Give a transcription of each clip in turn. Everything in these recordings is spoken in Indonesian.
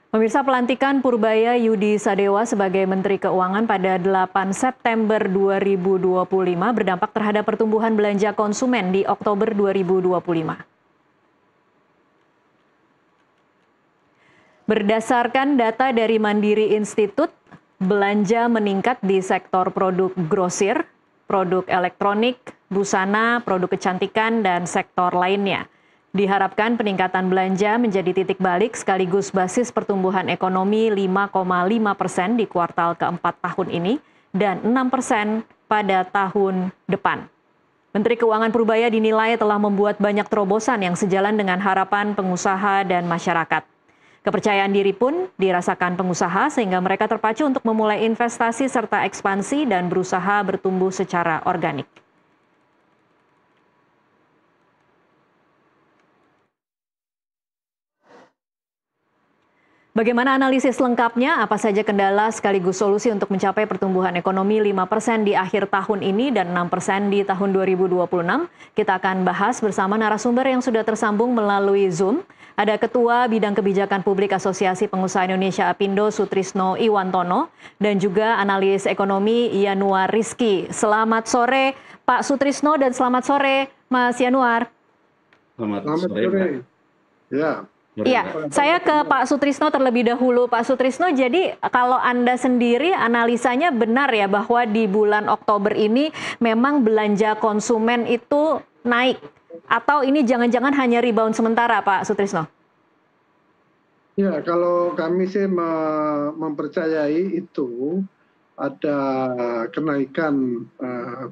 Pemirsa, pelantikan Purbaya Yudi Sadewa sebagai Menteri Keuangan pada 8 September 2025 berdampak terhadap pertumbuhan belanja konsumen di Oktober 2025. Berdasarkan data dari Mandiri Institute, belanja meningkat di sektor produk grosir, produk elektronik, busana, produk kecantikan, dan sektor lainnya. Diharapkan peningkatan belanja menjadi titik balik sekaligus basis pertumbuhan ekonomi 5,5% di kuartal keempat tahun ini dan 6% pada tahun depan. Menteri Keuangan Purbaya dinilai telah membuat banyak terobosan yang sejalan dengan harapan pengusaha dan masyarakat. Kepercayaan diri pun dirasakan pengusaha sehingga mereka terpacu untuk memulai investasi serta ekspansi dan berusaha bertumbuh secara organik. Bagaimana analisis lengkapnya? Apa saja kendala sekaligus solusi untuk mencapai pertumbuhan ekonomi 5% di akhir tahun ini dan 6% di tahun 2026? Kita akan bahas bersama narasumber yang sudah tersambung melalui Zoom. Ada Ketua Bidang Kebijakan Publik Asosiasi Pengusaha Indonesia Apindo Sutrisno Iwantono dan juga analis ekonomi Yanuar Rizky. Selamat sore Pak Sutrisno dan selamat sore Mas Yanuar. Selamat sore. Ya. Iya, saya ke Pak Sutrisno terlebih dahulu. Pak Sutrisno, jadi kalau Anda sendiri analisanya benar ya bahwa di bulan Oktober ini memang belanja konsumen itu naik? Atau ini jangan-jangan hanya rebound sementara, Pak Sutrisno? Ya, kalau kami sih mempercayai itu ada kenaikan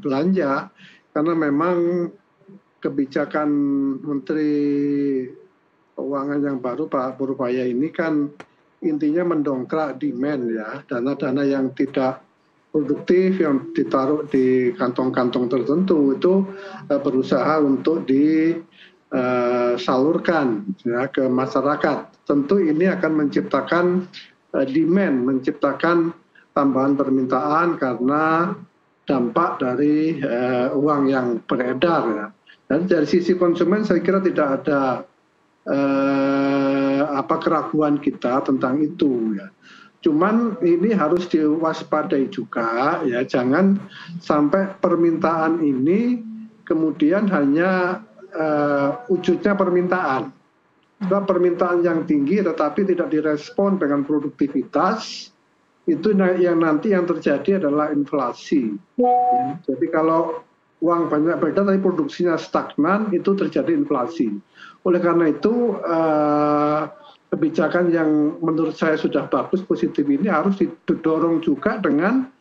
belanja karena memang kebijakan Menteri Keuangan yang baru Pak Purbaya ini kan intinya mendongkrak demand ya, dana-dana yang tidak produktif yang ditaruh di kantong-kantong tertentu itu berusaha untuk disalurkan ya ke masyarakat. Tentu ini akan menciptakan demand, menciptakan tambahan permintaan karena dampak dari uang yang beredar ya. Dan dari sisi konsumen saya kira tidak ada keraguan kita tentang itu ya. Cuman ini harus diwaspadai juga ya, jangan sampai permintaan ini kemudian hanya wujudnya permintaan. Sebab permintaan yang tinggi tetapi tidak direspon dengan produktivitas, itu yang nanti yang terjadi adalah inflasi. Ya. Jadi kalau uang banyak beredar tapi produksinya stagnan, itu terjadi inflasi. Oleh karena itu kebijakan yang menurut saya sudah bagus, positif ini harus didorong juga dengan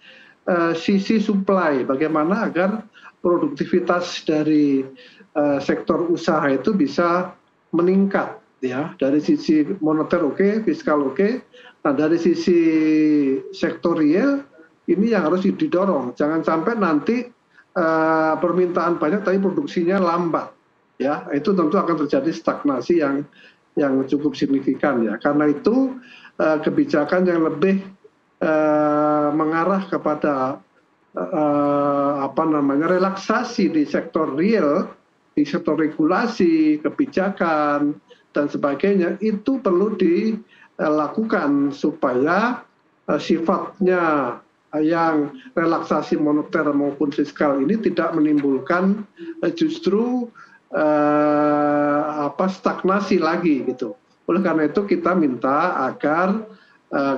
sisi supply. Bagaimana agar produktivitas dari sektor usaha itu bisa meningkat ya, dari sisi moneter oke, fiskal oke. Nah, dari sisi sektor real ini yang harus didorong. Jangan sampai nanti permintaan banyak tapi produksinya lambat. Ya, itu tentu akan terjadi stagnasi yang cukup signifikan ya. Karena itu kebijakan yang lebih mengarah kepada relaksasi di sektor real, di sektor regulasi, kebijakan dan sebagainya itu perlu dilakukan supaya sifatnya yang relaksasi moneter maupun fiskal ini tidak menimbulkan justru stagnasi lagi gitu. Oleh karena itu kita minta agar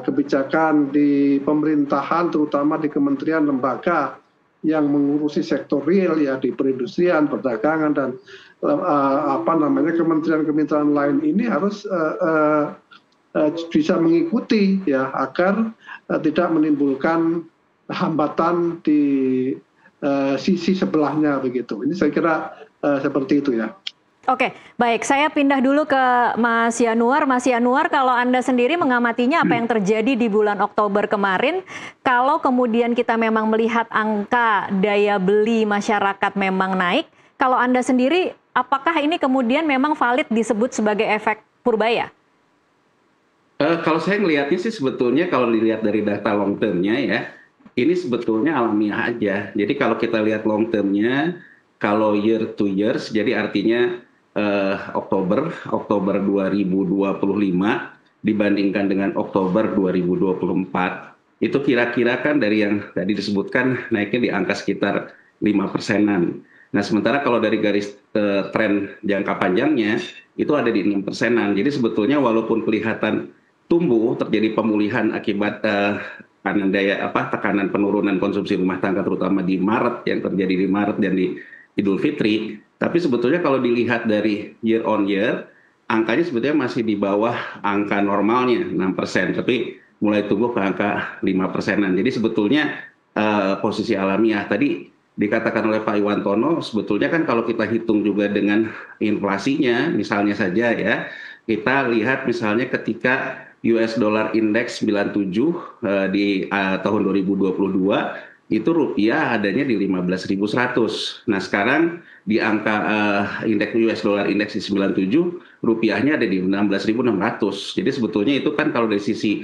kebijakan di pemerintahan terutama di kementerian lembaga yang mengurusi sektor real ya, di perindustrian, perdagangan dan kementerian-kementerian lain ini harus bisa mengikuti ya, agar tidak menimbulkan hambatan di sisi sebelahnya begitu. Ini saya kira seperti itu ya. Oke, baik. Saya pindah dulu ke Mas Yanuar. Mas Yanuar, kalau Anda sendiri mengamatinya apa yang terjadi di bulan Oktober kemarin, kalau kemudian kita memang melihat angka daya beli masyarakat memang naik, kalau Anda sendiri, apakah ini kemudian memang valid disebut sebagai efek Purbaya? Kalau saya melihatnya sih sebetulnya kalau dilihat dari data long term-nya ya, ini sebetulnya alamiah aja. Jadi kalau kita lihat long term-nya, kalau year to years, jadi artinya Oktober 2025 dibandingkan dengan Oktober 2024, itu kira-kira kan dari yang tadi disebutkan naiknya di angka sekitar 5%-an. Nah, sementara kalau dari garis tren jangka panjangnya itu ada di 6%-an. Jadi sebetulnya walaupun kelihatan tumbuh, terjadi pemulihan akibat tekanan penurunan konsumsi rumah tangga terutama di Maret, yang terjadi di Maret dan di Idul Fitri, tapi sebetulnya kalau dilihat dari year on year, angkanya sebetulnya masih di bawah angka normalnya 6%, tapi mulai tumbuh ke angka 5%-an. Jadi sebetulnya posisi alamiah tadi dikatakan oleh Pak Iwantono, sebetulnya kan kalau kita hitung juga dengan inflasinya, misalnya saja ya, kita lihat misalnya ketika US dollar index 97 di tahun 2022, itu rupiah adanya di 15.100. Nah, sekarang di angka indeks US dollar index di 97, rupiahnya ada di 16.600. Jadi sebetulnya itu kan kalau dari sisi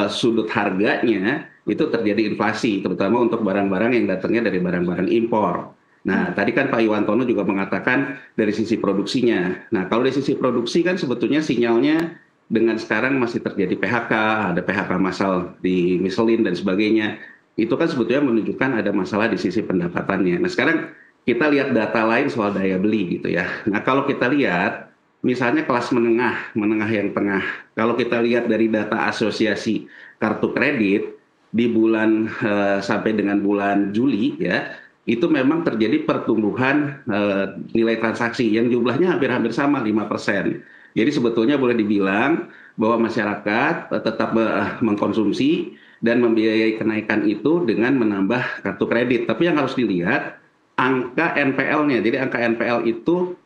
sudut harganya itu terjadi inflasi, terutama untuk barang-barang yang datangnya dari barang-barang impor. Nah, tadi kan Pak Iwantono juga mengatakan dari sisi produksinya. Nah, kalau dari sisi produksi kan sebetulnya sinyalnya dengan sekarang masih terjadi PHK, ada PHK massal di Michelin dan sebagainya. Itu kan sebetulnya menunjukkan ada masalah di sisi pendapatannya. Nah, sekarang kita lihat data lain soal daya beli gitu ya. Nah, kalau kita lihat misalnya kelas menengah, menengah yang tengah. Kalau kita lihat dari data asosiasi kartu kredit di bulan sampai dengan bulan Juli ya, itu memang terjadi pertumbuhan nilai transaksi yang jumlahnya hampir-hampir sama 5%. Jadi sebetulnya boleh dibilang bahwa masyarakat tetap mengkonsumsi dan membiayai kenaikan itu dengan menambah kartu kredit. Tapi yang harus dilihat angka NPL-nya. Jadi angka NPL itu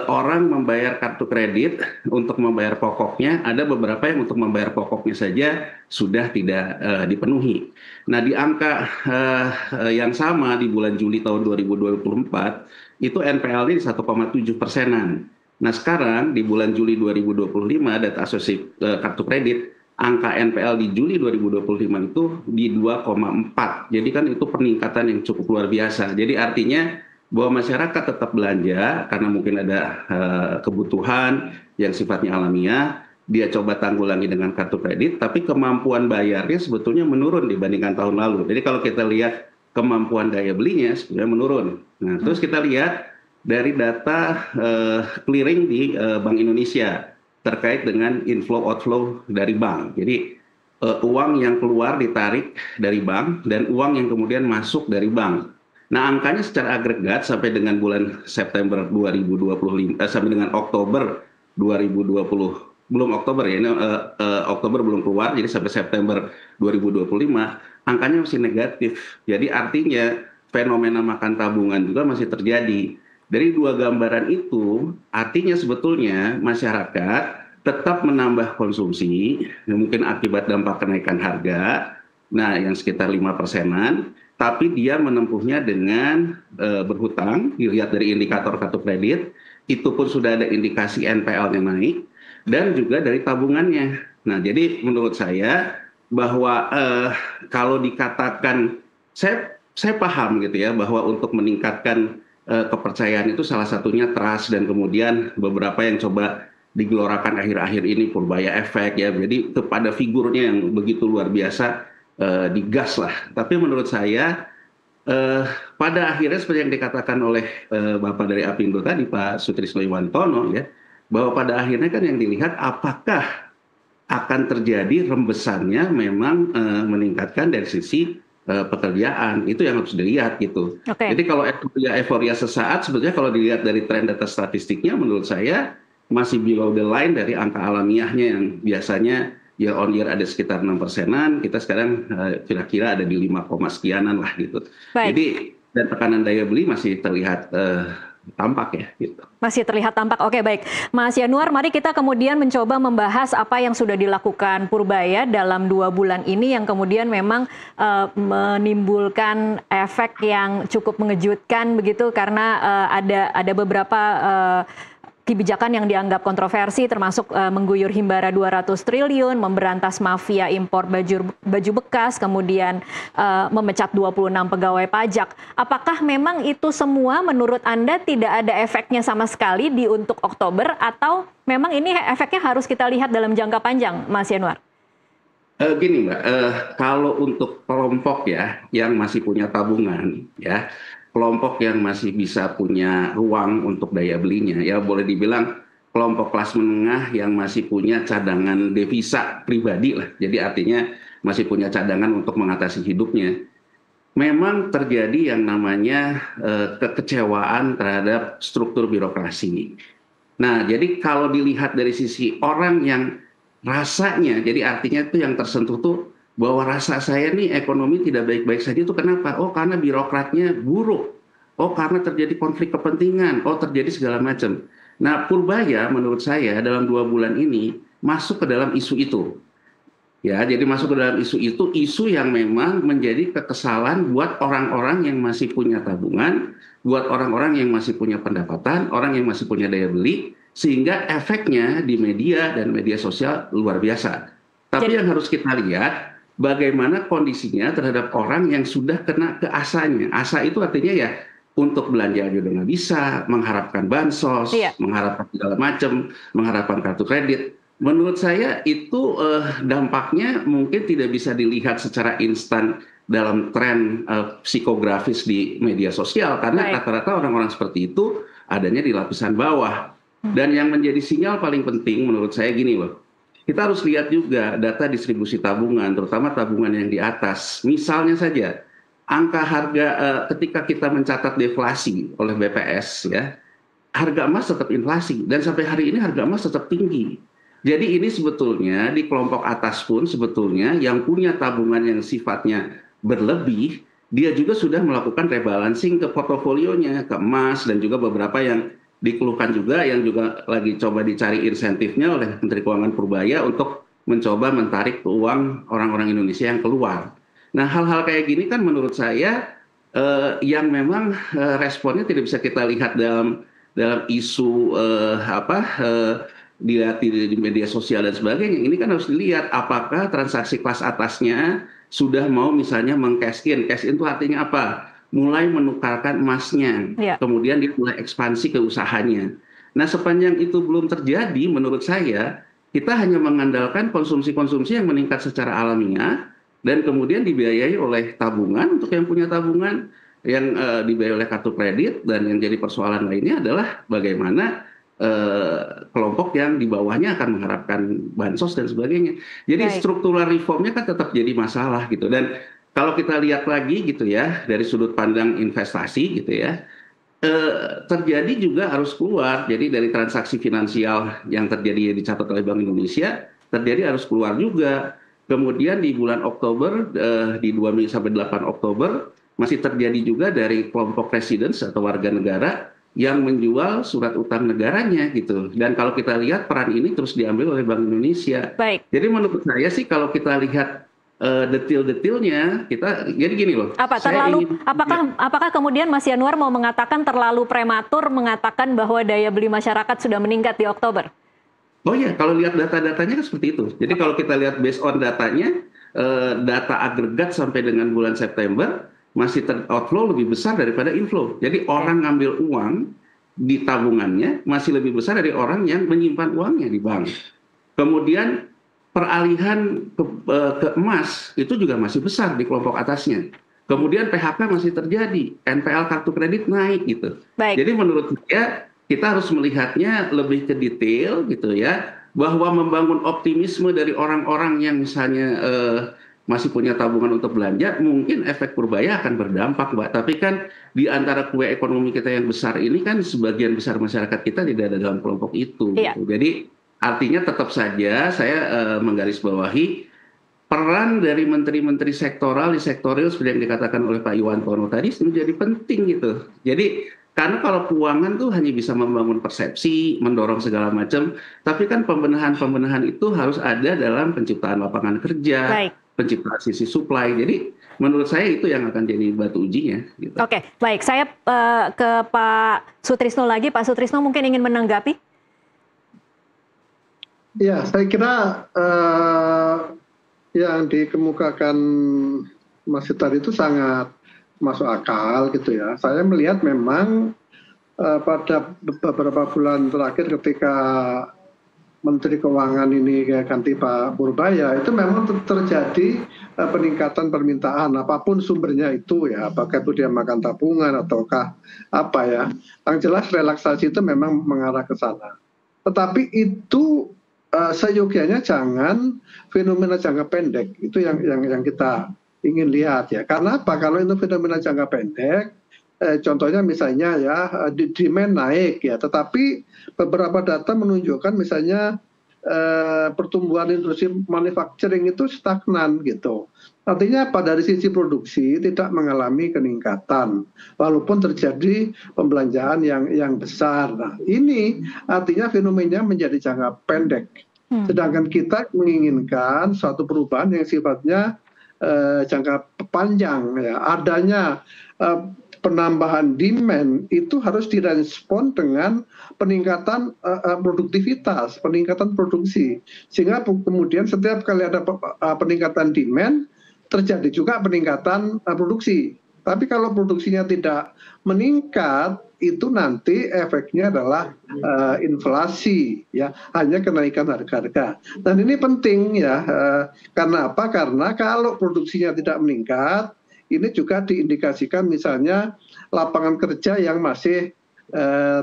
orang membayar kartu kredit untuk membayar pokoknya, ada beberapa yang untuk membayar pokoknya saja sudah tidak dipenuhi. Nah, di angka yang sama di bulan Juli tahun 2024, itu NPL-nya di 1,7%-an. Nah, sekarang di bulan Juli 2025 data asosiasi kartu kredit, angka NPL di Juli 2025 itu di 2,4. Jadi kan itu peningkatan yang cukup luar biasa. Jadi artinya bahwa masyarakat tetap belanja karena mungkin ada kebutuhan yang sifatnya alamiah, dia coba tanggulangi dengan kartu kredit, tapi kemampuan bayarnya sebetulnya menurun dibandingkan tahun lalu. Jadi kalau kita lihat kemampuan daya belinya sebenarnya menurun. Nah, terus kita lihat dari data clearing di Bank Indonesia terkait dengan inflow outflow dari bank. Jadi uang yang keluar ditarik dari bank dan uang yang kemudian masuk dari bank. Nah, angkanya secara agregat sampai dengan bulan September 2025 sampai dengan Oktober 2020, belum Oktober ya, ini Oktober belum keluar, jadi sampai September 2025 angkanya masih negatif. Jadi artinya fenomena makan tabungan juga masih terjadi. Dari dua gambaran itu, artinya sebetulnya masyarakat tetap menambah konsumsi, mungkin akibat dampak kenaikan harga, nah yang sekitar 5%-an, tapi dia menempuhnya dengan berhutang, dilihat dari indikator kartu kredit, itu pun sudah ada indikasi NPL-nya naik, dan juga dari tabungannya. Nah, jadi menurut saya bahwa kalau dikatakan, saya paham gitu ya, bahwa untuk meningkatkan kepercayaan itu salah satunya trust, dan kemudian beberapa yang coba digelorakan akhir-akhir ini Purbaya efek ya, jadi kepada figurnya yang begitu luar biasa digas lah. Tapi menurut saya pada akhirnya seperti yang dikatakan oleh Bapak dari Apindo tadi, Pak Sutrisno Iwantono ya, bahwa pada akhirnya kan yang dilihat apakah akan terjadi rembesannya memang meningkatkan dari sisi pekerjaan, itu yang harus dilihat gitu. Okay. Jadi kalau euforia sesaat, sebetulnya kalau dilihat dari tren data statistiknya, menurut saya masih below the line dari angka alamiahnya yang biasanya year on year ada sekitar 6%-an, kita sekarang kira-kira ada di 5, sekianan lah gitu. Baik. Jadi dan tekanan daya beli masih terlihat tampak ya gitu. Masih terlihat tampak. Oke, baik. Mas Yanuar, mari kita kemudian mencoba membahas apa yang sudah dilakukan Purbaya dalam 2 bulan ini yang kemudian memang menimbulkan efek yang cukup mengejutkan begitu, karena ada beberapa kebijakan yang dianggap kontroversi termasuk mengguyur Himbara 200 triliun, memberantas mafia impor baju bekas, kemudian memecat 26 pegawai pajak. Apakah memang itu semua menurut Anda tidak ada efeknya sama sekali untuk Oktober, atau memang ini efeknya harus kita lihat dalam jangka panjang, Mas Yanuar? Gini Mbak, kalau untuk kelompok ya yang masih punya tabungan, ya kelompok yang masih bisa punya ruang untuk daya belinya, ya boleh dibilang kelompok kelas menengah yang masih punya cadangan devisa pribadi lah, jadi artinya masih punya cadangan untuk mengatasi hidupnya. Memang terjadi yang namanya kekecewaan terhadap struktur birokrasi. Nah, jadi kalau dilihat dari sisi orang yang rasanya, jadi artinya itu yang tersentuh tuh bahwa rasa saya nih ekonomi tidak baik-baik saja itu kenapa? Oh, karena birokratnya buruk. Oh, karena terjadi konflik kepentingan. Oh, terjadi segala macam. Nah, Purbaya menurut saya dalam 2 bulan ini masuk ke dalam isu itu. Ya, jadi masuk ke dalam isu itu, isu yang memang menjadi kekesalan buat orang-orang yang masih punya tabungan, buat orang-orang yang masih punya pendapatan, orang yang masih punya daya beli, sehingga efeknya di media dan media sosial luar biasa. Tapi yang harus kita lihat, bagaimana kondisinya terhadap orang yang sudah kena ke asanya. Asa itu artinya ya, untuk belanja aja udah nggak bisa, mengharapkan bansos, mengharapkan segala macam, mengharapkan kartu kredit. Menurut saya itu dampaknya mungkin tidak bisa dilihat secara instan dalam tren psikografis di media sosial, karena rata-rata orang-orang seperti itu adanya di lapisan bawah. Dan yang menjadi sinyal paling penting menurut saya gini loh, kita harus lihat juga data distribusi tabungan, terutama tabungan yang di atas. Misalnya saja, angka harga ketika kita mencatat deflasi oleh BPS, ya, harga emas tetap inflasi, dan sampai hari ini harga emas tetap tinggi. Jadi ini sebetulnya di kelompok atas pun sebetulnya yang punya tabungan yang sifatnya berlebih, dia juga sudah melakukan rebalancing ke portofolionya, ke emas, dan juga beberapa yang dikeluhkan juga yang juga lagi coba dicari insentifnya oleh Menteri Keuangan Purbaya untuk mencoba mentarik uang orang-orang Indonesia yang keluar. Nah, hal-hal kayak gini kan menurut saya yang memang responnya tidak bisa kita lihat dalam isu dilihat di media sosial dan sebagainya. Ini kan harus dilihat apakah transaksi kelas atasnya sudah mau misalnya meng-cash in. Cash in itu artinya apa? Mulai menukarkan emasnya, kemudian dia mulai ekspansi ke usahanya. Nah, sepanjang itu belum terjadi, menurut saya kita hanya mengandalkan konsumsi-konsumsi yang meningkat secara alamiah dan kemudian dibiayai oleh tabungan untuk yang punya tabungan, yang dibiayai oleh kartu kredit, dan yang jadi persoalan lainnya adalah bagaimana kelompok yang di bawahnya akan mengharapkan bansos dan sebagainya. Jadi struktural reformnya kan tetap jadi masalah gitu. Dan kalau kita lihat lagi gitu ya dari sudut pandang investasi gitu ya, terjadi juga harus keluar. Jadi dari transaksi finansial yang terjadi dicatat oleh Bank Indonesia terjadi harus keluar juga. Kemudian di bulan Oktober di 2 sampai 8 Oktober masih terjadi juga dari kelompok residents atau warga negara yang menjual surat utang negaranya gitu. Dan kalau kita lihat peran ini terus diambil oleh Bank Indonesia. Jadi menurut saya sih kalau kita lihat detail-detailnya, jadi gini loh. Apakah kemudian Mas Yanuar mau mengatakan terlalu prematur mengatakan bahwa daya beli masyarakat sudah meningkat di Oktober? Oh iya, kalau lihat data-datanya kan seperti itu. Jadi kalau kita lihat based on datanya, data agregat sampai dengan bulan September, masih outflow lebih besar daripada inflow. Jadi orang ngambil uang di tabungannya masih lebih besar dari orang yang menyimpan uangnya di bank. Kemudian peralihan ke emas itu juga masih besar di kelompok atasnya. Kemudian PHK masih terjadi, NPL kartu kredit naik gitu. Jadi menurut saya kita harus melihatnya lebih ke detail gitu ya, bahwa membangun optimisme dari orang-orang yang misalnya masih punya tabungan untuk belanja, mungkin efek Purbaya akan berdampak, Mbak. Tapi kan di antara kue ekonomi kita yang besar ini kan sebagian besar masyarakat kita tidak ada dalam kelompok itu. Gitu. Jadi artinya tetap saja saya menggarisbawahi peran dari menteri-menteri sektoral di sektoril seperti yang dikatakan oleh Pak Iwantono tadi menjadi penting gitu. Jadi karena kalau keuangan tuh hanya bisa membangun persepsi, mendorong segala macam, tapi kan pembenahan-pembenahan itu harus ada dalam penciptaan lapangan kerja, penciptaan sisi supply. Jadi menurut saya itu yang akan jadi batu ujinya. Gitu. Oke, baik. Saya ke Pak Sutrisno lagi. Pak Sutrisno mungkin ingin menanggapi. Ya, saya kira yang dikemukakan Mas Sitar itu sangat masuk akal gitu ya. Saya melihat memang pada beberapa bulan terakhir ketika Menteri Keuangan ini ganti Pak Purbaya, itu memang terjadi peningkatan permintaan apapun sumbernya itu ya, apakah itu dia makan tabungan ataukah apa ya. Yang jelas relaksasi itu memang mengarah ke sana. Tetapi itu seyogianya jangan fenomena jangka pendek, itu yang kita ingin lihat ya. Karena apa? Kalau itu fenomena jangka pendek, contohnya misalnya ya demand naik ya, tetapi beberapa data menunjukkan misalnya pertumbuhan industri manufacturing itu stagnan gitu. Artinya apa? Dari sisi produksi tidak mengalami peningkatan walaupun terjadi pembelanjaan yang besar. Nah, ini artinya fenomena menjadi jangka pendek. Sedangkan kita menginginkan suatu perubahan yang sifatnya jangka panjang ya. Adanya penambahan demand itu harus direspon dengan peningkatan produktivitas, peningkatan produksi. Sehingga kemudian setiap kali ada peningkatan demand, terjadi juga peningkatan produksi. Tapi kalau produksinya tidak meningkat, itu nanti efeknya adalah inflasi, ya, hanya kenaikan harga-harga. Dan ini penting ya, karena apa? Karena kalau produksinya tidak meningkat, ini juga diindikasikan misalnya lapangan kerja yang masih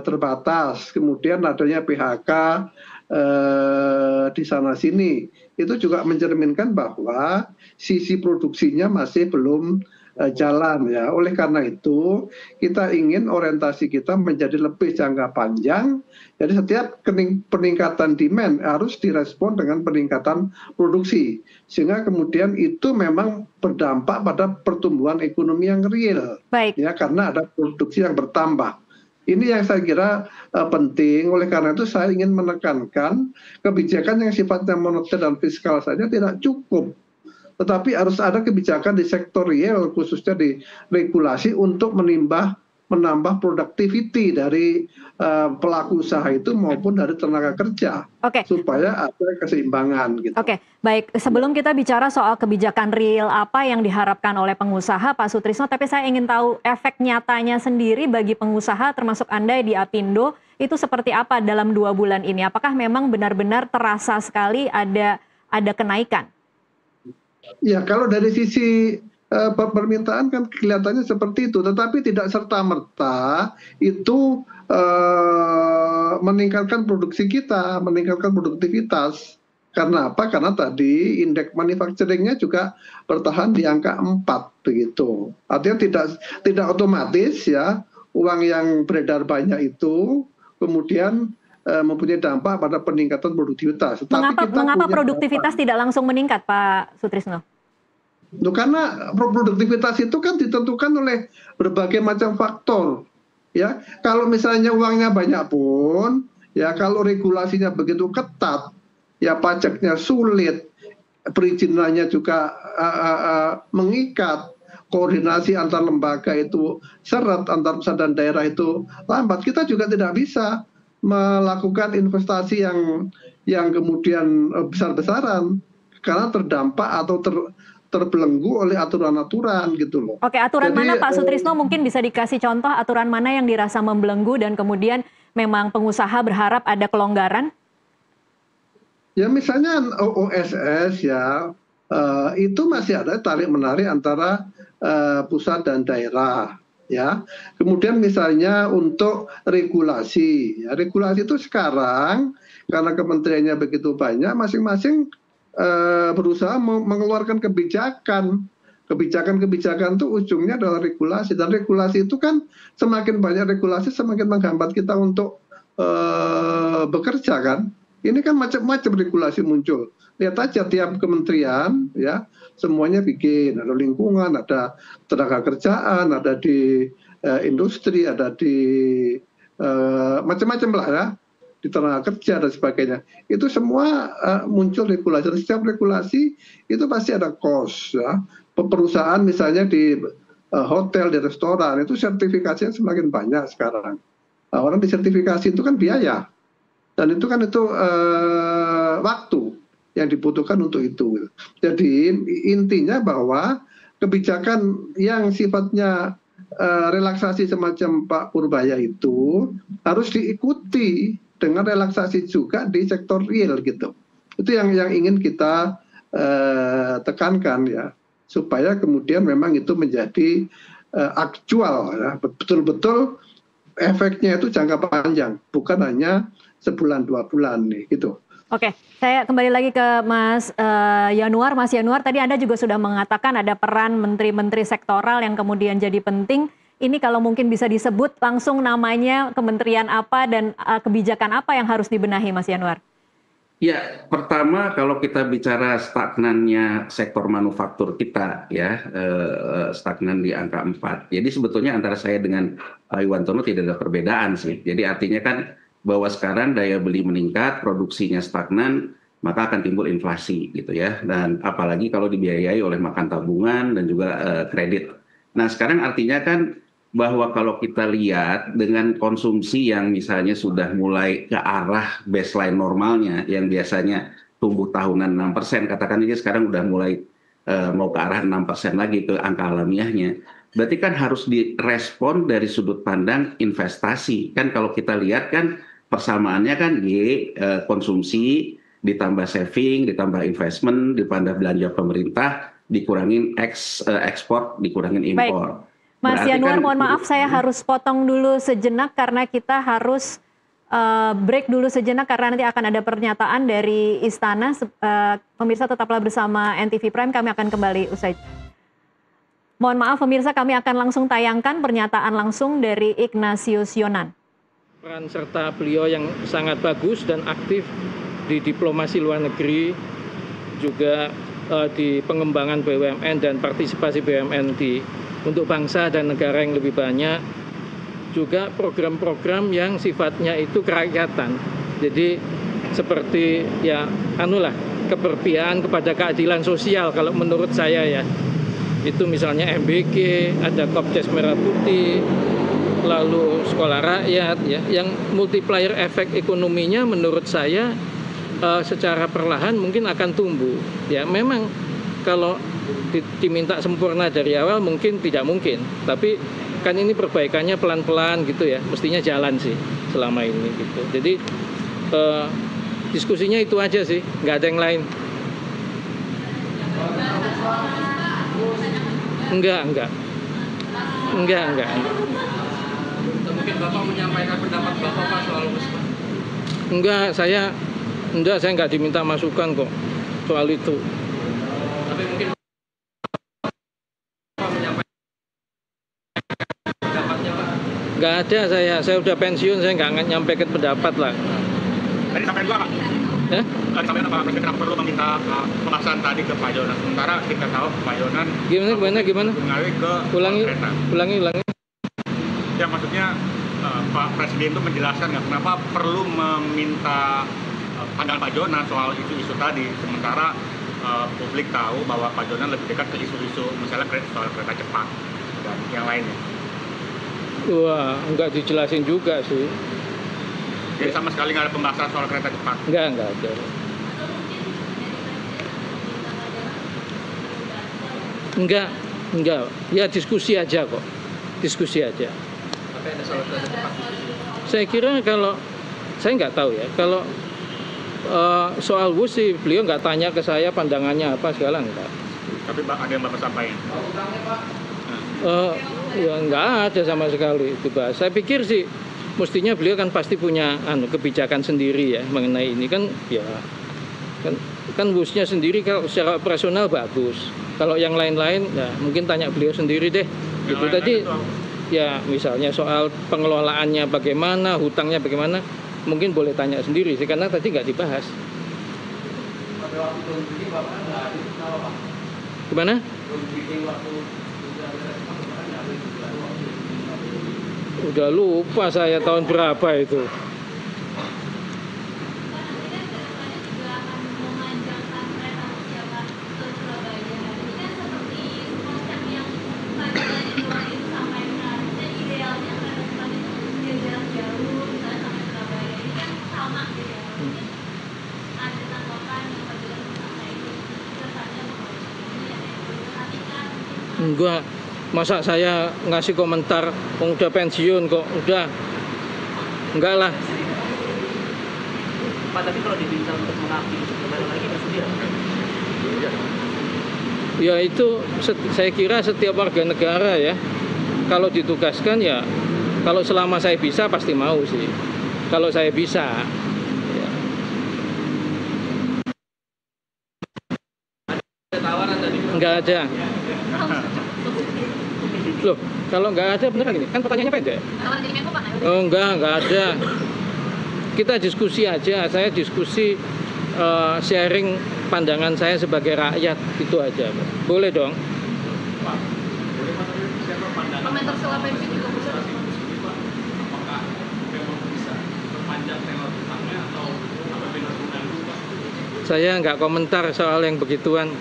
terbatas, kemudian adanya PHK di sana sini, itu juga mencerminkan bahwa sisi produksinya masih belum jalan ya. Oleh karena itu kita ingin orientasi kita menjadi lebih jangka panjang. Jadi setiap peningkatan demand harus direspon dengan peningkatan produksi, sehingga kemudian itu memang berdampak pada pertumbuhan ekonomi yang real. Baik. Ya, karena ada produksi yang bertambah. Ini yang saya kira penting. Oleh karena itu saya ingin menekankan kebijakan yang sifatnya moneter dan fiskal saja tidak cukup, tetapi harus ada kebijakan di sektor real, khususnya di regulasi untuk menambah productivity dari pelaku usaha itu maupun dari tenaga kerja, supaya ada keseimbangan gitu. Oke, baik. Sebelum kita bicara soal kebijakan real apa yang diharapkan oleh pengusaha, Pak Sutrisno, tapi saya ingin tahu efek nyatanya sendiri bagi pengusaha, termasuk Anda di Apindo, itu seperti apa dalam 2 bulan ini? Apakah memang benar-benar terasa sekali ada kenaikan? Ya, kalau dari sisi permintaan kan kelihatannya seperti itu, tetapi tidak serta-merta itu meningkatkan produksi kita, meningkatkan produktivitas. Karena apa? Karena tadi indeks manufacturing-nya juga bertahan di angka 4 begitu. Artinya tidak otomatis ya uang yang beredar banyak itu kemudian mempunyai dampak pada peningkatan produktivitas. Mengapa produktivitas tidak langsung meningkat, Pak Sutrisno? Karena produktivitas itu kan ditentukan oleh berbagai macam faktor. Ya, kalau misalnya uangnya banyak pun, ya kalau regulasinya begitu ketat, ya pajaknya sulit, perizinannya juga mengikat, koordinasi antar lembaga itu seret, antar pusat dan daerah itu lambat, kita juga tidak bisa melakukan investasi yang kemudian besar-besaran karena terdampak atau terbelenggu oleh aturan-aturan gitu loh. Oke, aturan mana Pak Sutrisno mungkin bisa dikasih contoh aturan mana yang dirasa membelenggu dan kemudian memang pengusaha berharap ada kelonggaran? Ya misalnya OSS ya, itu masih ada tarik-menarik antara pusat dan daerah. Ya, kemudian misalnya untuk regulasi, ya, regulasi itu sekarang karena kementeriannya begitu banyak, masing-masing berusaha mengeluarkan kebijakan itu ujungnya adalah regulasi, dan regulasi itu kan semakin banyak regulasi semakin menghambat kita untuk bekerja kan. Ini kan macam-macam regulasi muncul. Lihat aja tiap kementerian ya, semuanya bikin, ada lingkungan, ada tenaga kerjaan, ada di industri, ada di macam-macam lah ya, di tenaga kerja dan sebagainya. Itu semua muncul regulasi. Dan setiap regulasi itu pasti ada cost ya. Perusahaan misalnya di hotel, di restoran, itu sertifikasinya semakin banyak sekarang. Orang disertifikasi itu kan biaya. Dan itu kan waktu yang dibutuhkan untuk itu. Jadi intinya bahwa kebijakan yang sifatnya relaksasi semacam Pak Purbaya itu harus diikuti dengan relaksasi juga di sektor real gitu. Itu yang ingin kita tekankan ya, supaya kemudian memang itu menjadi aktual ya, betul-betul efeknya itu jangka panjang, bukan hanya sebulan 2 bulan nih gitu. Oke, saya kembali lagi ke Mas Yanuar. Mas Yanuar, tadi Anda juga sudah mengatakan ada peran menteri-menteri sektoral yang kemudian jadi penting. Ini kalau mungkin bisa disebut langsung namanya, kementerian apa dan kebijakan apa yang harus dibenahi, Mas Yanuar? Ya, pertama kalau kita bicara stagnannya sektor manufaktur kita, ya stagnan di angka 4. Jadi sebetulnya antara saya dengan Pak Iwantono tidak ada perbedaan sih. Jadi artinya kan bahwa sekarang daya beli meningkat, produksinya stagnan, maka akan timbul inflasi gitu ya. Dan apalagi kalau dibiayai oleh makan tabungan dan juga kredit. Nah sekarang artinya kan bahwa kalau kita lihat dengan konsumsi yang misalnya sudah mulai ke arah baseline normalnya, yang biasanya tumbuh tahunan 6%, katakan aja sekarang udah mulai mau ke arah 6% lagi ke angka alamiahnya. Berarti kan harus direspon dari sudut pandang investasi. Kan kalau kita lihat kan persamaannya kan konsumsi ditambah saving, ditambah investment, ditambah belanja pemerintah, dikurangin ekspor, dikurangin impor. Baik. Mas Yanuar, mohon maaf saya harus potong dulu sejenak karena kita harus break dulu sejenak karena nanti akan ada pernyataan dari Istana. Pemirsa tetaplah bersama NTV Prime, kami akan kembali usai. Mohon maaf pemirsa, kami akan langsung tayangkan pernyataan langsung dari Ignatius Yonan. Peran serta beliau yang sangat bagus dan aktif di diplomasi luar negeri, juga di pengembangan BUMN dan partisipasi BUMN untuk bangsa dan negara yang lebih banyak, juga program-program yang sifatnya itu kerakyatan. Jadi seperti ya keberpihakan kepada keadilan sosial kalau menurut saya ya. Itu misalnya MBG, ada Kopdes Merah Putih, lalu sekolah rakyat ya, yang multiplier efek ekonominya menurut saya secara perlahan mungkin akan tumbuh. Ya memang kalau diminta sempurna dari awal mungkin tidak mungkin, tapi kan ini perbaikannya pelan-pelan gitu ya, mestinya jalan sih selama ini gitu. Jadi diskusinya itu aja sih, nggak ada yang lain. Enggak. Mungkin Bapak menyampaikan pendapat Bapak Pak soal USBA? Enggak, saya nggak diminta masukan kok soal itu. Tapi mungkin Bapak menyampaikan pendapatnya Pak? Nggak ada saya udah pensiun, saya nggak nyampaikan pendapat lah. Tadi sampai dua Pak? Tadi sampai Pak Presiden kenapa perlu meminta pemaksaan tadi ke Pak Yonan? Sementara kita tahu Pak Yonan Gimana? mengalir ke kereta. Ulangi. Ya maksudnya Pak Presiden itu menjelaskan nggak kenapa perlu meminta pandangan Pak Yonan soal isu-isu tadi, sementara publik tahu bahwa Pak Yonan lebih dekat ke isu-isu misalnya soal kereta cepat dan yang lainnya. Wah, nggak dijelasin juga sih. Jadi sama sekali nggak ada pembahasan soal kereta cepat? Nggak ada. Enggak. Ya diskusi aja kok. Diskusi aja. Tapi ada soal kereta cepat diskusi? Saya kira kalau, saya nggak tahu ya, kalau soal WUS sih beliau nggak tanya ke saya pandangannya apa segala, enggak. Tapi ada yang Bapak sampaikan? Ya nggak ada sama sekali itu Pak. Saya pikir sih mestinya beliau kan pasti punya kebijakan sendiri ya mengenai ini kan ya kan WUS-nya sendiri kalau secara operasional bagus. Kalau yang lain-lain ya mungkin tanya beliau sendiri deh. Gitu tadi ya misalnya soal pengelolaannya bagaimana, hutangnya bagaimana, mungkin boleh tanya sendiri sih karena tadi nggak dibahas. Gimana? Udah lupa saya tahun berapa itu. Enggak, masa saya ngasih komentar udah pensiun kok, udah. Enggak lah. Pak, tapi kalau diminta untuk mengabdi kembali lagi bersedia? Ya itu saya kira setiap warga negara ya, kalau ditugaskan ya, kalau selama saya bisa pasti mau sih. Kalau saya bisa. Ya. Ada tawaran tadi? Enggak ada. Loh, kalau nggak ada beneran ini? Kan pertanyaannya pendek. Tawaran jadi Menko, Pak? Oh enggak ada. Kita diskusi aja, saya diskusi sharing pandangan saya sebagai rakyat, itu aja. Boleh dong. Komentar soal pensiun juga bisa. Apakah memang bisa perpanjang tenor hutangnya atau apa benar-benar Pak? Saya nggak komentar soal yang begituan.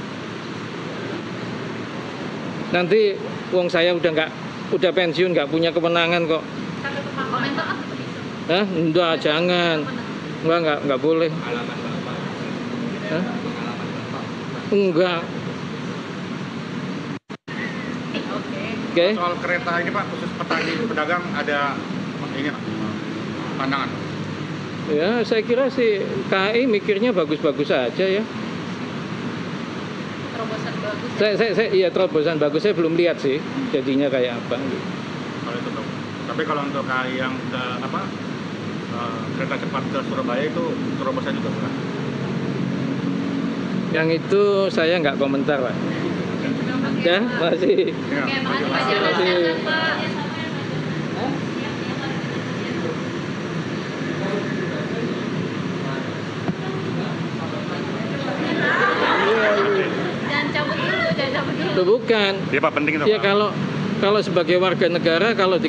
Nanti wong saya udah pensiun, nggak punya kewenangan kok. Komentar apa tuh bisa? Hah? Enggak, jangan. Enggak boleh. Hah? Enggak. Oke. Soal kereta ini Pak, khusus petani pedagang ada ini Pak, pandangan? Ya, saya kira sih KAI mikirnya bagus-bagus aja ya. Terobosan bagus. Iya, terobosan bagus. Saya belum lihat sih jadinya kayak apa. Kalau itu tahu. Tapi kalau untuk KAI yang ke kereta cepat ke Surabaya itu terobosan juga bukan? Yang itu saya nggak komentar Pak. Ya, masih. Ya, Oke, makasih Pak Terima Jalan. kasih. Sehat, Pak. Jangan cabut dulu. Loh, bukan. Iya Pak, penting itu Ya Pak. kalau sebagai warga negara, kalau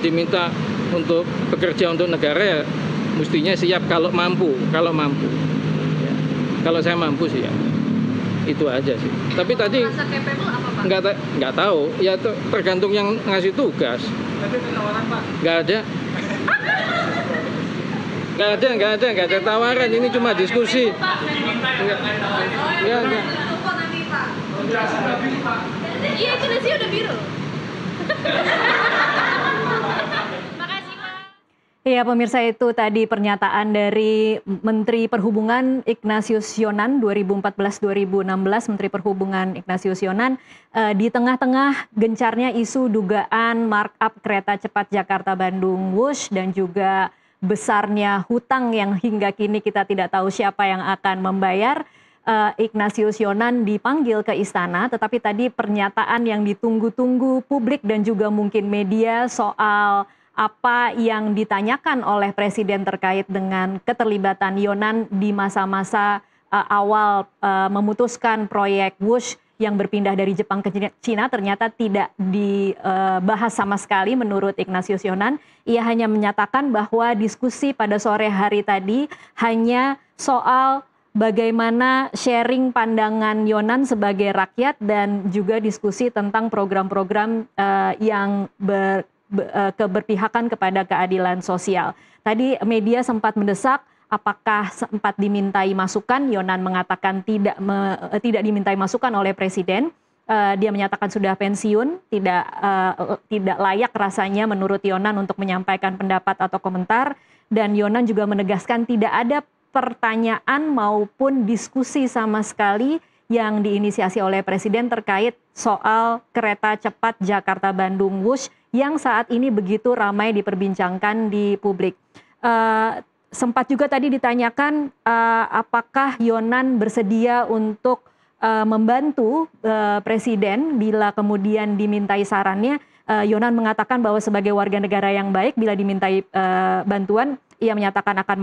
diminta untuk bekerja untuk negara ya mestinya siap kalau mampu. Ya. Kalau saya mampu sih ya. Itu aja sih. Tapi tadi Merasa capable apa Pak? nggak tahu. Ya tergantung yang ngasih tugas. Tapi ada tawaran Pak? Nggak ada. Nggak ada tawaran. Ini cuma diskusi. Enggak. Iya, itu nasi udah biru. Makasih Pak. Ya, pemirsa, itu tadi pernyataan dari Menteri Perhubungan Ignatius Yonan 2014-2016, Menteri Perhubungan Ignatius Yonan di tengah-tengah gencarnya isu dugaan markup kereta cepat Jakarta-Bandung Wush dan juga besarnya hutang yang hingga kini kita tidak tahu siapa yang akan membayar. Ignatius Yonan dipanggil ke istana, tetapi tadi pernyataan yang ditunggu-tunggu publik dan juga mungkin media soal apa yang ditanyakan oleh Presiden terkait dengan keterlibatan Yonan di masa-masa awal memutuskan proyek Wush yang berpindah dari Jepang ke Cina ternyata tidak dibahas sama sekali menurut Ignatius Yonan. Ia hanya menyatakan bahwa diskusi pada sore hari tadi hanya soal bagaimana sharing pandangan Yonan sebagai rakyat dan juga diskusi tentang program-program yang berpihakan kepada keadilan sosial. Tadi media sempat mendesak apakah sempat dimintai masukan. Yonan mengatakan tidak dimintai masukan oleh Presiden. Dia menyatakan sudah pensiun, tidak layak rasanya menurut Yonan untuk menyampaikan pendapat atau komentar. Dan Yonan juga menegaskan tidak ada pertanyaan maupun diskusi sama sekali yang diinisiasi oleh Presiden terkait soal kereta cepat Jakarta-Bandung Wush yang saat ini begitu ramai diperbincangkan di publik. Sempat juga tadi ditanyakan apakah Yonan bersedia untuk membantu Presiden bila kemudian dimintai sarannya. Yonan mengatakan bahwa sebagai warga negara yang baik bila dimintai bantuan, ia menyatakan akan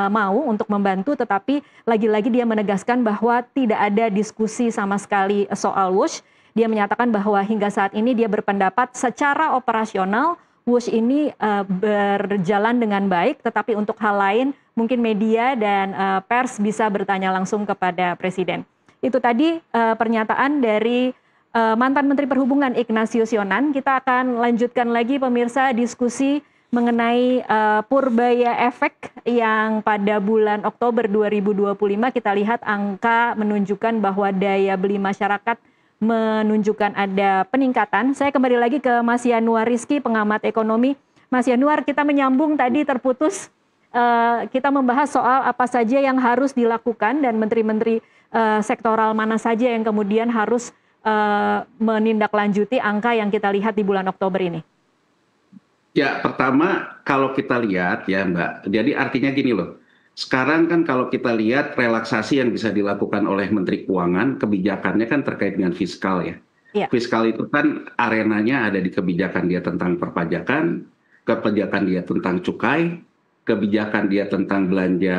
mau untuk membantu, tetapi lagi-lagi dia menegaskan bahwa tidak ada diskusi sama sekali soal Wush. Dia menyatakan bahwa hingga saat ini dia berpendapat secara operasional Wush ini berjalan dengan baik, tetapi untuk hal lain mungkin media dan pers bisa bertanya langsung kepada Presiden. Itu tadi pernyataan dari mantan Menteri Perhubungan Ignatius Yonan. Kita akan lanjutkan lagi pemirsa diskusi mengenai Purbaya Efek yang pada bulan Oktober 2025 kita lihat angka menunjukkan bahwa daya beli masyarakat menunjukkan ada peningkatan. Saya kembali lagi ke Mas Yanuar Rizky, pengamat ekonomi. Mas Yanuar, kita menyambung tadi terputus. Kita membahas soal apa saja yang harus dilakukan dan menteri-menteri sektoral mana saja yang kemudian harus menindaklanjuti angka yang kita lihat di bulan Oktober ini. Ya, pertama kalau kita lihat ya Mbak, jadi artinya gini loh. Sekarang kan kalau kita lihat relaksasi yang bisa dilakukan oleh Menteri Keuangan, kebijakannya kan terkait dengan fiskal ya. Iya. Fiskal itu kan arenanya ada di kebijakan dia tentang perpajakan, kebijakan dia tentang cukai, kebijakan dia tentang belanja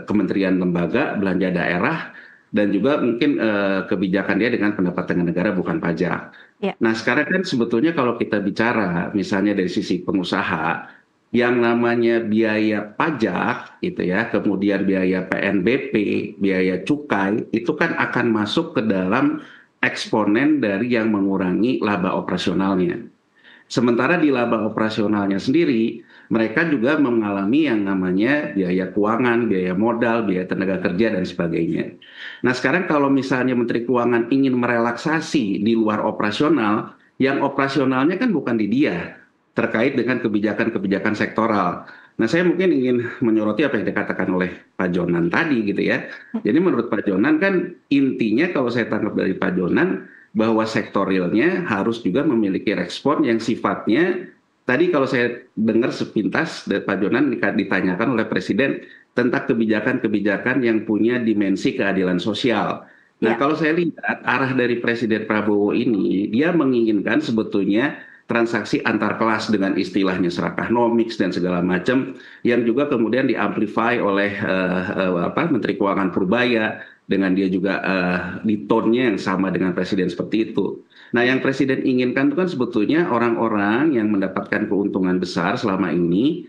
kementerian lembaga, belanja daerah, dan juga mungkin kebijakan dia dengan pendapatan negara bukan pajak. Ya. Nah sekarang kan sebetulnya kalau kita bicara misalnya dari sisi pengusaha, yang namanya biaya pajak gitu ya, kemudian biaya PNBP, biaya cukai, itu kan akan masuk ke dalam eksponen dari yang mengurangi laba operasionalnya. Sementara di laba operasionalnya sendiri, mereka juga mengalami yang namanya biaya keuangan, biaya modal, biaya tenaga kerja, dan sebagainya. Nah sekarang kalau misalnya Menteri Keuangan ingin merelaksasi di luar operasional, yang operasionalnya kan bukan di dia, terkait dengan kebijakan-kebijakan sektoral. Nah saya mungkin ingin menyoroti apa yang dikatakan oleh Pak Jonan tadi gitu ya. Jadi menurut Pak Jonan kan intinya kalau saya tangkap dari Pak Jonan, bahwa sektorilnya harus juga memiliki respon yang sifatnya, tadi kalau saya dengar sepintas dari Pak Jonan ditanyakan oleh Presiden tentang kebijakan-kebijakan yang punya dimensi keadilan sosial. Nah kalau saya lihat arah dari Presiden Prabowo ini, dia menginginkan sebetulnya transaksi antar kelas dengan istilahnya serakanomics dan segala macam, yang juga kemudian diamplify oleh Menteri Keuangan Purbaya, dengan dia juga di tone-nya yang sama dengan Presiden seperti itu. Nah yang Presiden inginkan itu kan sebetulnya orang-orang yang mendapatkan keuntungan besar selama ini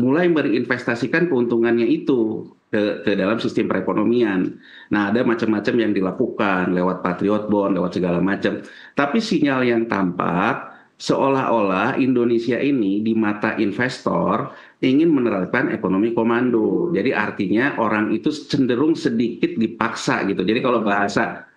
mulai berinvestasikan keuntungannya itu ke dalam sistem perekonomian. Nah ada macam-macam yang dilakukan lewat Patriot Bond, lewat segala macam. Tapi sinyal yang tampak seolah-olah Indonesia ini di mata investor ingin menerapkan ekonomi komando. Jadi artinya orang itu cenderung sedikit dipaksa gitu. Jadi kalau bahasa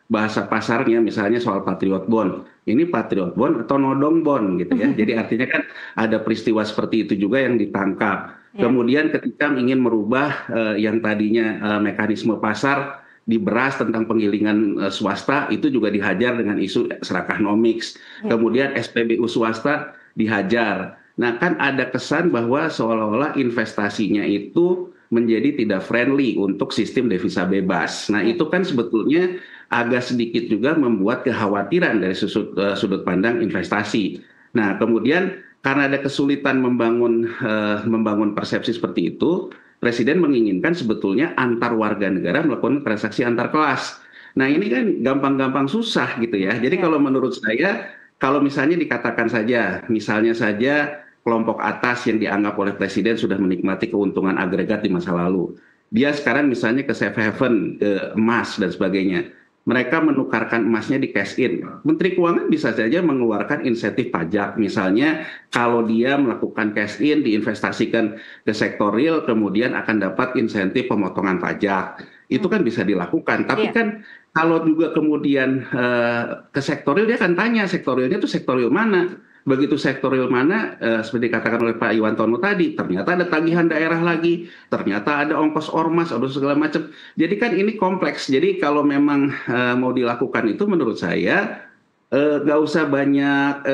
pasarnya misalnya soal Patriot Bond, ini Patriot Bond atau nodong bond gitu ya. Jadi artinya kan ada peristiwa seperti itu juga yang ditangkap. Kemudian ketika ingin merubah yang tadinya mekanisme pasar di beras tentang penggilingan swasta, itu juga dihajar dengan isu serakanomics. Kemudian SPBU swasta dihajar. Nah kan ada kesan bahwa seolah-olah investasinya itu menjadi tidak friendly untuk sistem devisa bebas. Nah itu kan sebetulnya agak sedikit juga membuat kekhawatiran dari sudut pandang investasi. Nah kemudian karena ada kesulitan membangun persepsi seperti itu, Presiden menginginkan sebetulnya antar warga negara melakukan transaksi antar kelas. Nah ini kan gampang-gampang susah gitu ya. Jadi kalau menurut saya, kalau misalnya dikatakan saja, misalnya saja kelompok atas yang dianggap oleh Presiden sudah menikmati keuntungan agregat di masa lalu. Dia sekarang misalnya ke safe haven, ke emas dan sebagainya. Mereka menukarkan emasnya di cash in. Menteri Keuangan bisa saja mengeluarkan insentif pajak. Misalnya kalau dia melakukan cash in, diinvestasikan ke sektor real, kemudian akan dapat insentif pemotongan pajak. Itu kan bisa dilakukan. Tapi kan kalau juga kemudian ke sektor real, dia akan tanya sektor realnya itu sektor real mana. Begitu sektor real mana, seperti dikatakan oleh Pak Iwantono tadi, ternyata ada tagihan daerah lagi, ternyata ada ongkos ormas, ada segala macam. Jadi kan ini kompleks. Jadi kalau memang mau dilakukan itu menurut saya nggak usah banyak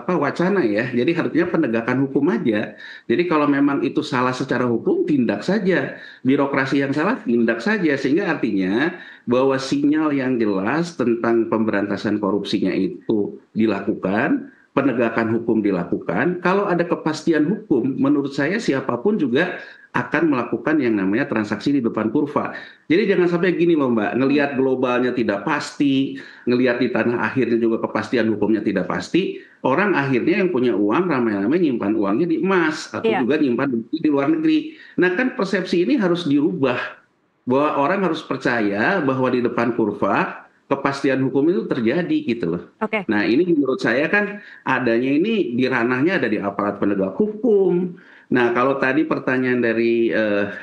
wacana ya. Jadi artinya penegakan hukum aja. Jadi kalau memang itu salah secara hukum, tindak saja. Birokrasi yang salah, tindak saja. Sehingga artinya bahwa sinyal yang jelas tentang pemberantasan korupsinya itu dilakukan, penegakan hukum dilakukan. Kalau ada kepastian hukum, menurut saya siapapun juga akan melakukan yang namanya transaksi di depan kurva. Jadi jangan sampai gini loh Mbak, ngelihat globalnya tidak pasti, ngelihat di tanah akhirnya juga kepastian hukumnya tidak pasti, orang akhirnya yang punya uang ramai-ramai nyimpan uangnya di emas atau juga nyimpan di luar negeri. Nah kan persepsi ini harus dirubah, bahwa orang harus percaya bahwa di depan kurva kepastian hukum itu terjadi gitu loh. Nah ini menurut saya kan adanya ini di ranahnya ada di aparat penegak hukum. Nah kalau tadi pertanyaan dari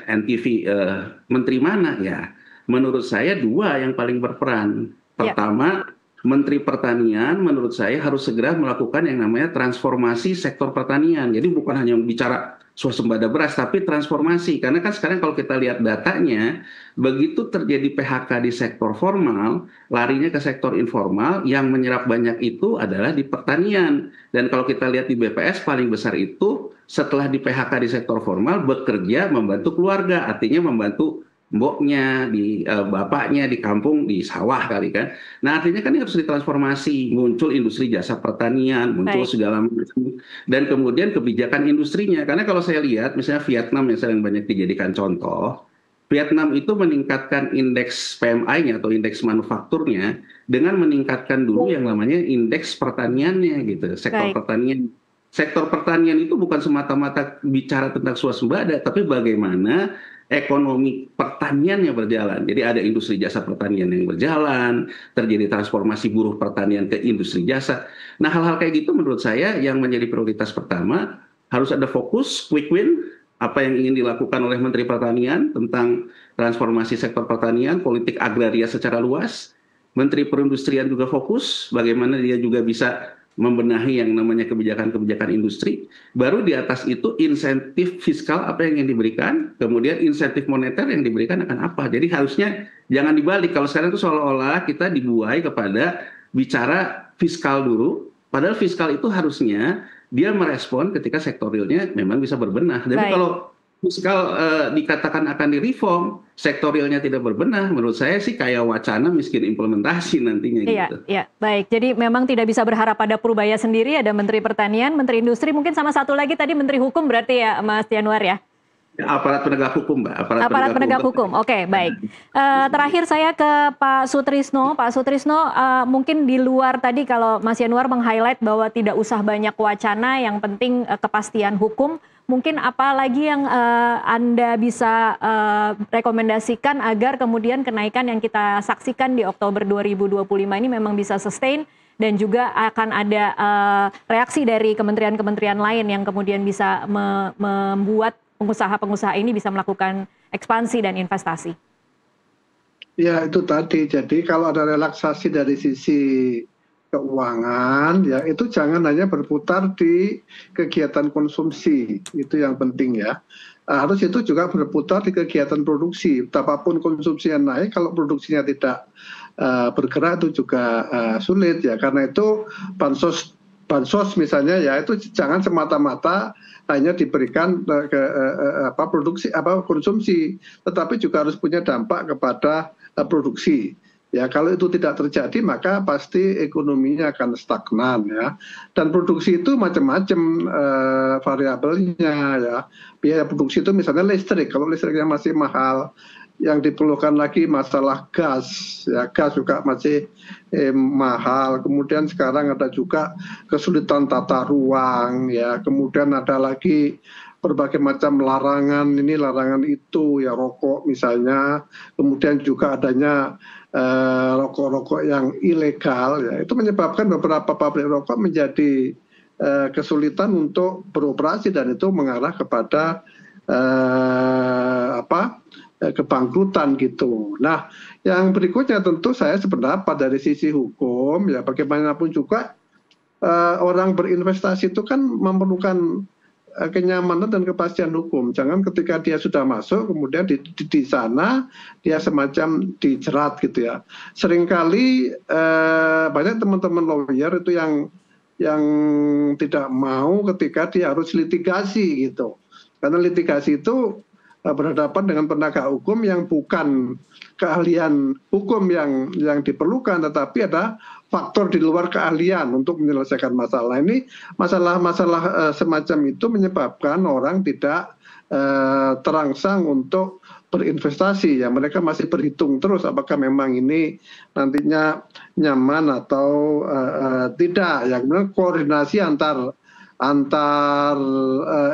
NTV, menteri mana ya? Menurut saya dua yang paling berperan. Pertama, Menteri Pertanian menurut saya harus segera melakukan yang namanya transformasi sektor pertanian. Jadi bukan hanya bicara swasembada beras, tapi transformasi. Karena kan sekarang kalau kita lihat datanya, begitu terjadi PHK di sektor formal, larinya ke sektor informal, yang menyerap banyak itu adalah di pertanian. Dan kalau kita lihat di BPS, paling besar itu setelah di PHK di sektor formal, bekerja membantu keluarga, artinya membantu mboknya, di bapaknya di kampung, di sawah kali kan. Nah artinya kan ini harus ditransformasi, muncul industri jasa pertanian, muncul Baik. segala macam, dan kemudian kebijakan industrinya. Karena kalau saya lihat misalnya Vietnam yang sering banyak dijadikan contoh, Vietnam itu meningkatkan indeks PMI-nya atau indeks manufakturnya dengan meningkatkan dulu yang namanya indeks pertaniannya gitu, sektor Baik. pertanian. Sektor pertanian itu bukan semata-mata bicara tentang swasembada, tapi bagaimana ekonomi pertaniannya berjalan. Jadi ada industri jasa pertanian yang berjalan, terjadi transformasi buruh pertanian ke industri jasa. Nah hal-hal kayak gitu menurut saya yang menjadi prioritas pertama, harus ada fokus, quick win, apa yang ingin dilakukan oleh Menteri Pertanian tentang transformasi sektor pertanian, politik agraria secara luas. Menteri Perindustrian juga fokus, bagaimana dia juga bisa membenahi yang namanya kebijakan-kebijakan industri. Baru di atas itu insentif fiskal apa yang diberikan, kemudian insentif moneter yang diberikan akan apa. Jadi harusnya jangan dibalik. Kalau sekarang itu seolah-olah kita dibuai kepada bicara fiskal dulu, padahal fiskal itu harusnya dia merespon ketika sektor realnya memang bisa berbenah. Jadi Baik. kalau fiskal dikatakan akan direform, sektorialnya tidak berbenah, menurut saya sih kayak wacana miskin implementasi nantinya Iya, gitu. iya, baik. Jadi memang tidak bisa berharap pada Purbaya sendiri, ada Menteri Pertanian, Menteri Industri, mungkin sama satu lagi tadi Menteri Hukum berarti ya Mas Januar ya? Aparat penegak hukum, Mbak. Aparat penegak hukum. Oke, baik. Terakhir saya ke Pak Sutrisno. Pak Sutrisno, mungkin di luar tadi kalau Mas Januar meng-highlight bahwa tidak usah banyak wacana, yang penting kepastian hukum. Mungkin apa lagi yang Anda bisa rekomendasikan agar kemudian kenaikan yang kita saksikan di Oktober 2025 ini memang bisa sustain dan juga akan ada reaksi dari kementerian-kementerian lain yang kemudian bisa membuat pengusaha-pengusaha ini bisa melakukan ekspansi dan investasi. Ya itu tadi, jadi kalau ada relaksasi dari sisi keuangan, ya itu jangan hanya berputar di kegiatan konsumsi, itu yang penting ya. Harus itu juga berputar di kegiatan produksi. Betapapun konsumsinya naik, kalau produksinya tidak bergerak itu juga sulit ya. Karena itu bansos misalnya ya itu jangan semata-mata hanya diberikan ke konsumsi, tetapi juga harus punya dampak kepada produksi. Ya kalau itu tidak terjadi maka pasti ekonominya akan stagnan ya. Dan produksi itu macam-macam variabelnya ya. Biaya produksi itu misalnya listrik, kalau listriknya masih mahal, yang diperlukan lagi masalah gas ya, gas juga masih mahal. Kemudian sekarang ada juga kesulitan tata ruang ya, kemudian ada lagi berbagai macam larangan ini larangan itu ya, rokok misalnya, kemudian juga adanya rokok-rokok yang ilegal ya, itu menyebabkan beberapa pabrik rokok menjadi kesulitan untuk beroperasi dan itu mengarah kepada kebangkrutan gitu. Nah, yang berikutnya tentu saya sependapat dari sisi hukum ya, bagaimanapun juga orang berinvestasi itu kan memerlukan kenyamanan dan kepastian hukum. Jangan ketika dia sudah masuk kemudian di sana dia semacam dijerat gitu ya. Seringkali banyak teman-teman lawyer itu yang tidak mau ketika dia harus litigasi gitu. Karena litigasi itu berhadapan dengan penegak hukum yang bukan keahlian hukum yang diperlukan, tetapi ada faktor di luar keahlian untuk menyelesaikan masalah. Ini masalah semacam itu menyebabkan orang tidak terangsang untuk berinvestasi ya. Mereka masih berhitung terus apakah memang ini nantinya nyaman atau tidak ya. Kemudian koordinasi antar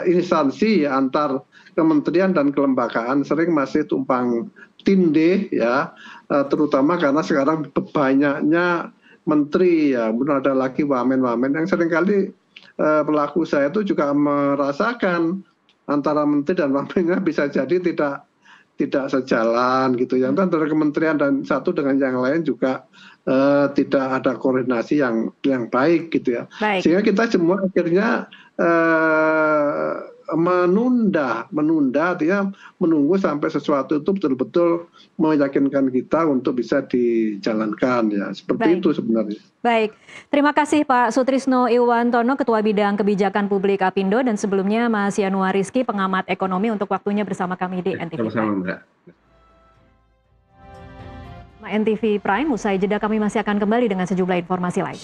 instansi, antar kementerian dan kelembagaan sering masih tumpang tindih ya, terutama karena sekarang banyaknya menteri ya, kemudian ada lagi wamen-wamen yang seringkali pelaku saya itu juga merasakan antara menteri dan wamennya bisa jadi tidak sejalan gitu. Yang antara kementerian dan satu dengan yang lain juga tidak ada koordinasi yang baik gitu ya. Baik. Sehingga kita semua akhirnya menunda artinya menunggu sampai sesuatu itu betul-betul meyakinkan kita untuk bisa dijalankan ya. Seperti itu sebenarnya. Baik, terima kasih Pak Sutrisno Iwantono, Ketua Bidang Kebijakan Publik Apindo, dan sebelumnya Mas Yanuar Rizky, pengamat ekonomi, untuk waktunya bersama kami di NTV Prime. Sama-sama, Mbak. NTV Prime, usai jeda kami masih akan kembali dengan sejumlah informasi lain.